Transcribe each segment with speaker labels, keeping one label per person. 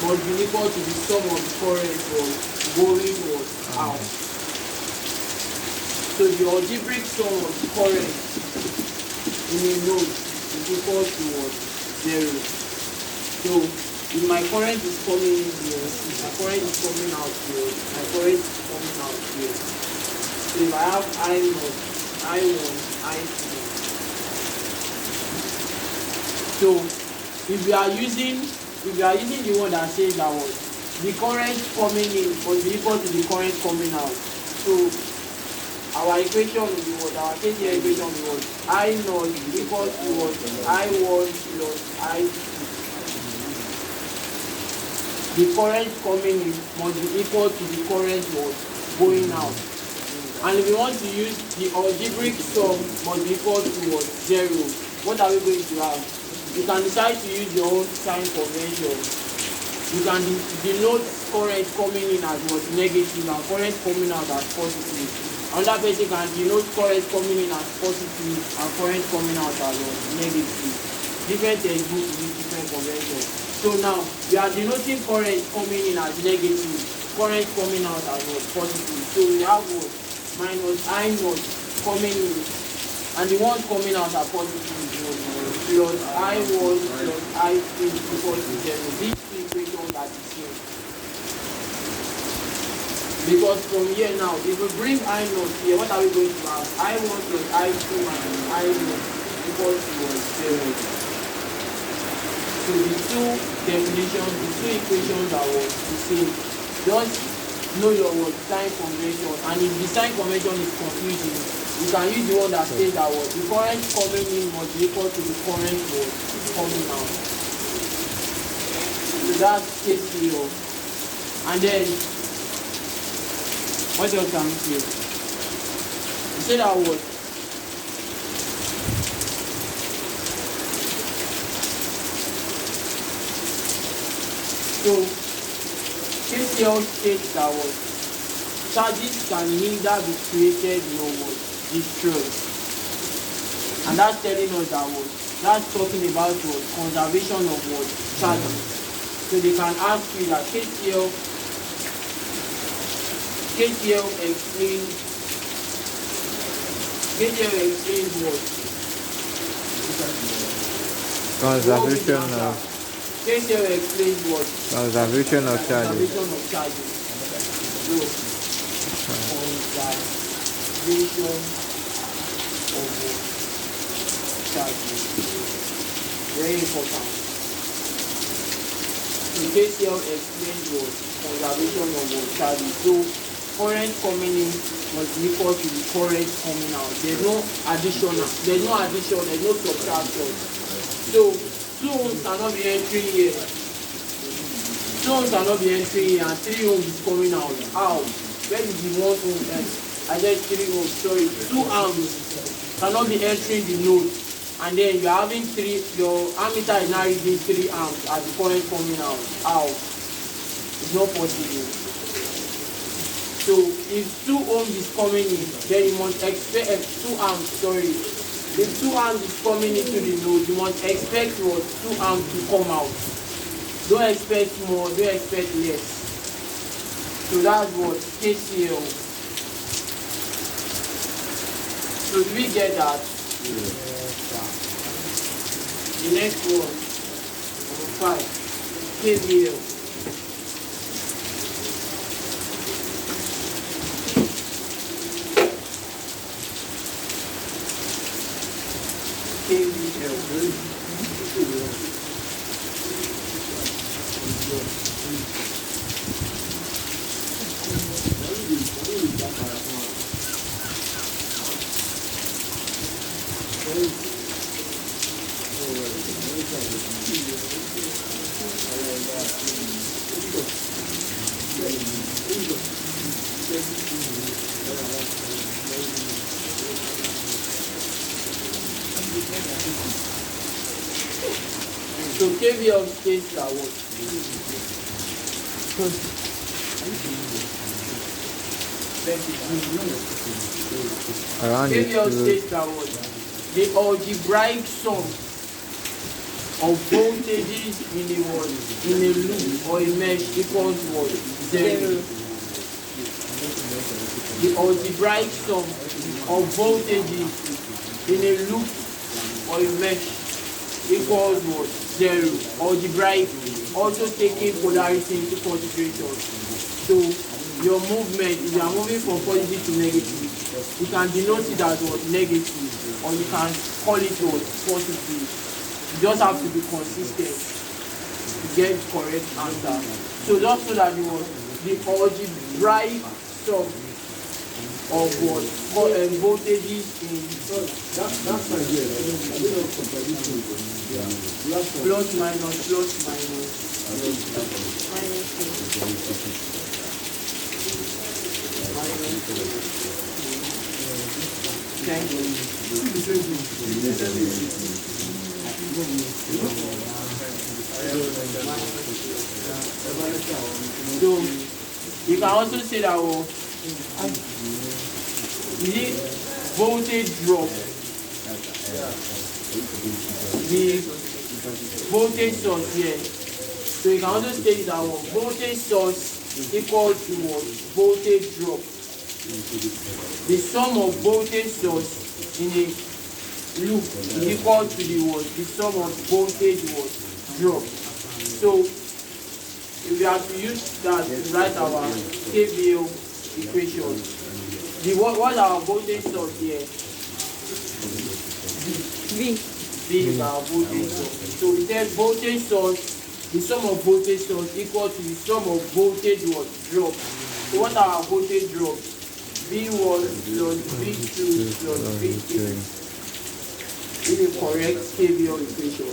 Speaker 1: must be equal to the sum of the current going out. So the algebraic sum of the current in a node is equal to 0. So if my current is coming in here, my current is coming out here, my current is coming out here. So if I have I0, I1, I2. So if we are using the one that says that the current coming in must be equal to the current coming out. So our equation will be what? Our KCL equation will be what? I0 is equal to what? I1 plus I2. The current coming in must be equal to the current going out. And if we want to use the algebraic sum must be equal to 0. What are we going to have? You can decide to use your own sign convention. You can denote current coming in as negative and current coming out as positive. Another person can denote current coming in as positive and current coming out as negative. Different textbooks use different conventions. So now we are denoting current coming in as negative, current coming out as positive. So we have minus I0 coming in, and the ones coming out are positive plus I1 plus I2 equal to 0. These two equations are the same. Because from here now, if we bring I0 here, what are we going to have? I1 plus I2 minus I0 equal to 0. So the two definitions, the two equations are the same. Just know your sign convention, and if the sign convention is confusing, you can use the one that says that the current coming in must be equal to the current coming out. So that's case 0. And then what else can we say? You say that what? So KCL states that charges can neither be created nor destroyed. And that's telling us that that's talking about conservation of charges. So they can ask you that KCL explains what?
Speaker 2: Conservation of
Speaker 1: KCL explains what?
Speaker 2: Conservation of charges.
Speaker 1: Conservation of charges. So, conservation of charges. Very important. So KCL explains what? Conservation of charges. So current coming in must be equal to the current coming out. There's no addition, there's no subtraction. So 2 ohms cannot be entering here. 2 ohms cannot be entering here, and 3 ohms is coming out. How? Where is the 1 ohm? I said 3 ohms, sorry. 2 amps cannot be entering the node, and then you are having your ammeter is now reading 3 amps as the current coming out. How? It's not possible. So if 2 ohms is coming in, then you must expect 2 amps, sorry. If 2 amps is coming into the node, you must expect 2 amps to come out. Don't expect more, don't expect less. So that's what KCL. So do we get that? The next one, number 5, KVL. So KVL states that what? KVL states that what? The algebraic sum of voltages in a what? In a loop or a mesh equals what? 0. The algebraic sum of voltages in a loop or a mesh equals what? 0. Algebraic, also taking polarity into consideration. So your movement, if you are moving from positive to negative, you can denote it as what? Negative, or you can call it what? Positive. You just have to be consistent to get the correct answer. So just so that the algebraic sum of what? Voltages in
Speaker 3: That's my idea. I don't know contradiction. Yeah.
Speaker 1: plus minus thank you. So you can also say that the voltage drop, the voltage source here. So you can also state that voltage source equal to what? Voltage drop. The sum of voltage source in a loop is equal to the what? The sum of voltage drop. So if we have to use that to write our KVL equation, what our voltage source here? V is our voltage source. So we said voltage source, the sum of voltage source equal to the sum of voltage drop. So what are our voltage drops? V1 plus V2 plus V3. This is correct KVL equation.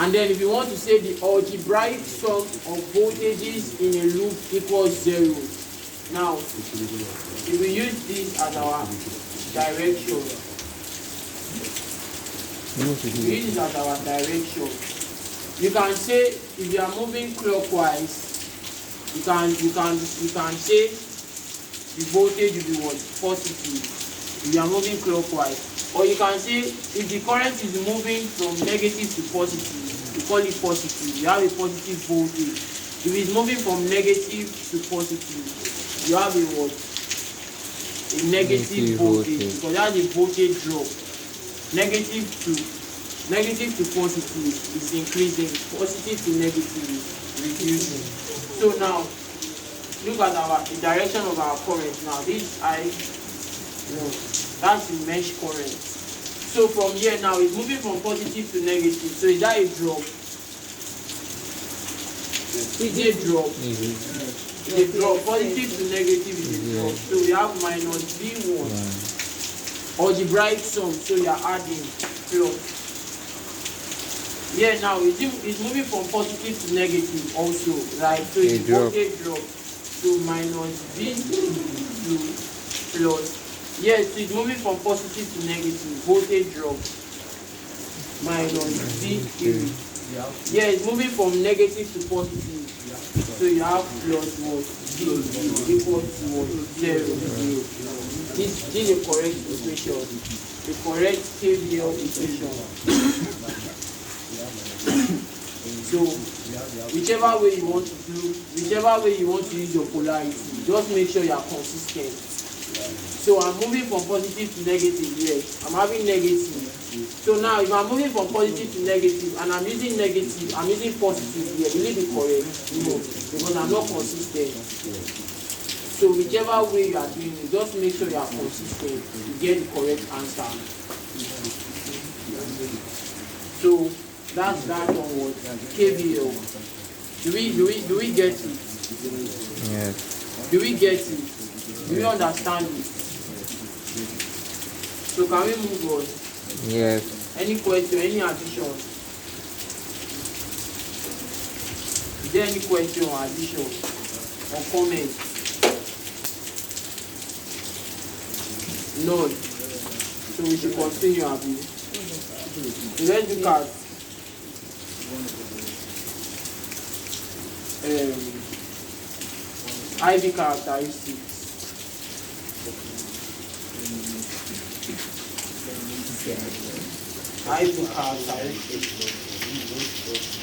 Speaker 1: And then if you want to say the algebraic sum of voltages in a loop equals 0. Now, if we use this as our direction, you can say if you are moving clockwise, you can say the voltage will be what? Positive. If you are moving clockwise. Or you can say if the current is moving from negative to positive, you call it positive. You have a positive voltage. If it's moving from negative to positive, you have a what? A negative voltage. Because that's a voltage drop. Negative to positive is increasing. Positive to negative is reducing. So now, look at the direction of our current now. This that's the mesh current. So from here now, it's moving from positive to negative. So is that a drop? Is it a drop? It's a drop. Positive to negative is a drop. So we have minus V1. Algebraic sum. So you are adding plus. Yeah, now it's moving from positive to negative also, right? So it's a voltage drop. So minus V2 plus. Yes, so it's moving from positive to negative, voltage drop, minus V3. Yeah, it's moving from negative to positive. So you have plus what? V equals to what? 0. This is a correct equation, the correct KVL equation. So whichever way you want to use your polarity, just make sure you are consistent. So I'm moving from positive to negative here. I'm having negative. So now if I'm moving from positive to negative and I'm using negative, I'm using positive here, will it be correct? No, because I'm not consistent. So whichever way you are doing it, just make sure you are consistent to get the correct answer. So that's that on what? KVL. Do we get it?
Speaker 2: Yes.
Speaker 1: Do we get it? Do we understand it? So can we move on?
Speaker 2: Yes.
Speaker 1: Any question, any addition? Is there any question or addition or comment? None. So we should continue, Abi. So let's look at IV characteristics. I put characteristics.